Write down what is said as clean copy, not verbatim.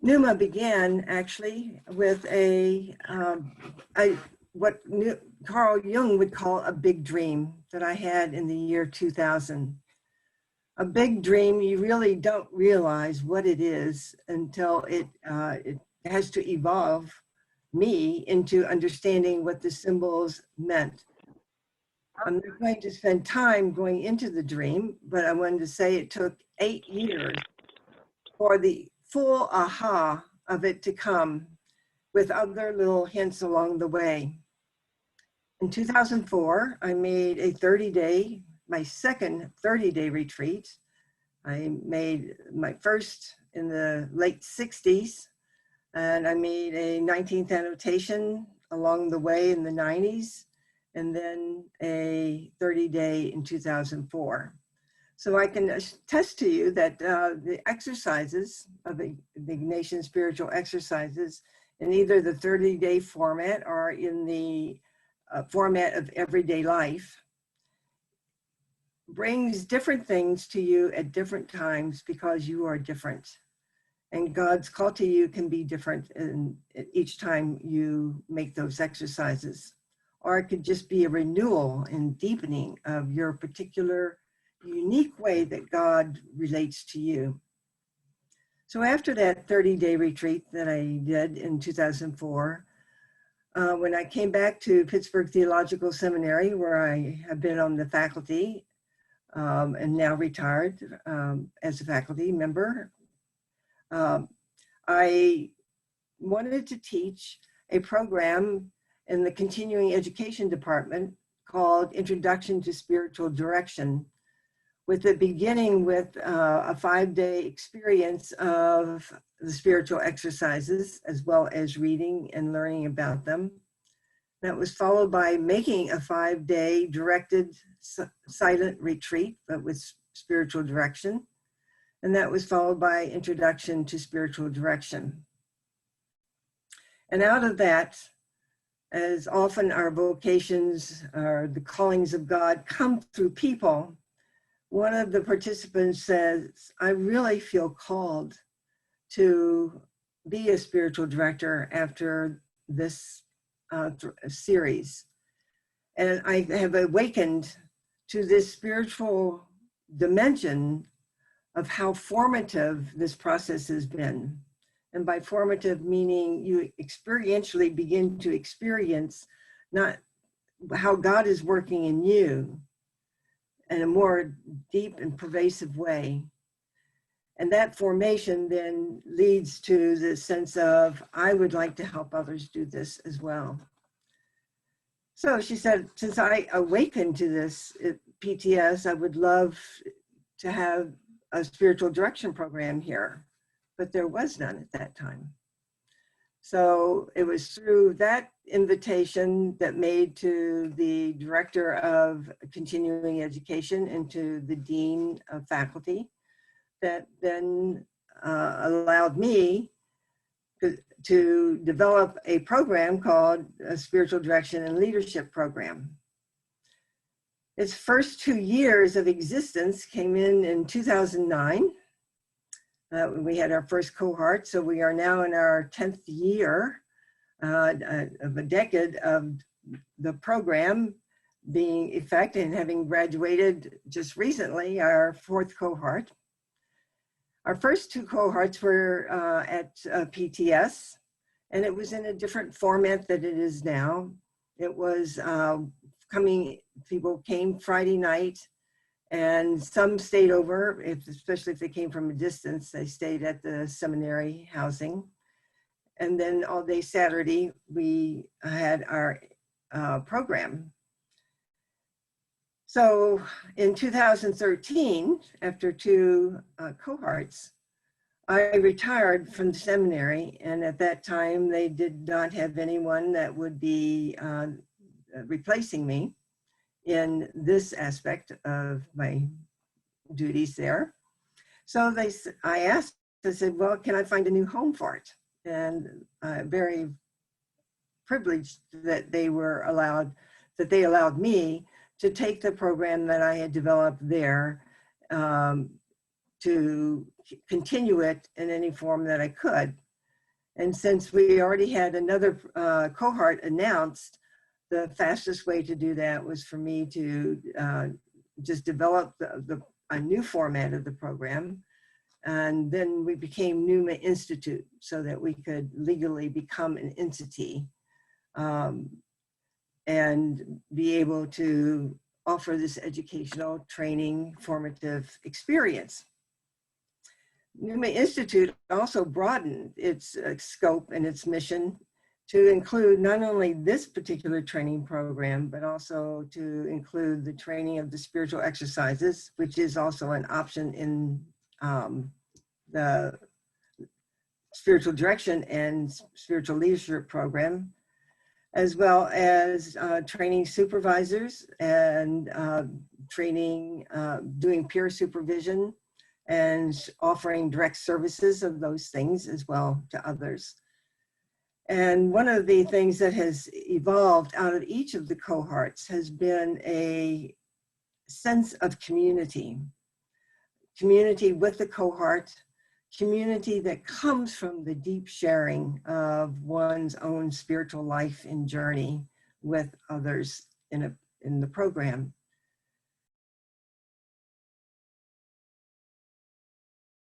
Pneuma began actually with what Carl Jung would call a big dream that I had in the year 2000. A big dream, you really don't realize what it is until it has to evolve me into understanding what the symbols meant. I'm not going to spend time going into the dream, but I wanted to say it took 8 years for the full aha of it to come, with other little hints along the way. In 2004, I made a 30-day, my second 30-day retreat. I made my first in the late 60s, and I made a 19th annotation along the way in the 90s, and then a 30-day in 2004. So I can attest to you that the exercises of the Ignatian spiritual exercises in either the 30-day format or in the format of everyday life brings different things to you at different times because you are different. And God's call to you can be different in each time you make those exercises. Or it could just be a renewal and deepening of your particular unique way that God relates to you. So after that 30-day retreat that I did in 2004, when I came back to Pittsburgh Theological Seminary, where I have been on the faculty and now retired as a faculty member, I wanted to teach a program in the continuing education department called Introduction to Spiritual Direction, with the beginning with a 5-day experience of the spiritual exercises, as well as reading and learning about them. That was followed by making a 5-day directed silent retreat, but with spiritual direction. And that was followed by Introduction to Spiritual Direction. And out of that, as often our vocations or the callings of God come through people, one of the participants says, I really feel called to be a spiritual director after this series. And I have awakened to this spiritual dimension of how formative this process has been. And by formative, meaning you experientially begin to experience not how God is working in you in a more deep and pervasive way. And that formation then leads to the sense of, I would like to help others do this as well. So she said, since I awakened to this PTS, I would love to have a spiritual direction program here, but there was none at that time. So it was through that invitation that made to the director of continuing education and to the dean of faculty that then allowed me to develop a program called a Spiritual Direction and Leadership Program. Its first 2 years of existence came in 2009. We had our first cohort, so we are now in our 10th year of a decade of the program being effective and having graduated just recently, our 4th cohort. Our first 2 cohorts were at PTS, and it was in a different format than it is now. It was people came Friday night, and some stayed over, especially if they came from a distance, they stayed at the seminary housing. And then all day Saturday, we had our program. So in 2013, after 2 cohorts, I retired from the seminary, and at that time they did not have anyone that would be replacing me in this aspect of my duties there. So I asked, I said, well, can I find a new home for it? And very privileged that they allowed me to take the program that I had developed there to continue it in any form that I could. And since we already had another cohort announced, the fastest way to do that was for me to just develop a new format of the program. And then we became Pneuma Institute so that we could legally become an entity and be able to offer this educational, training, formative experience. Pneuma Institute also broadened its scope and its mission to include not only this particular training program, but also to include the training of the spiritual exercises, which is also an option in the spiritual direction and spiritual leadership program, as well as training supervisors and training, doing peer supervision and offering direct services of those things as well to others. And one of the things that has evolved out of each of the cohorts has been a sense of community. Community with the cohort, community that comes from the deep sharing of one's own spiritual life and journey with others in the program.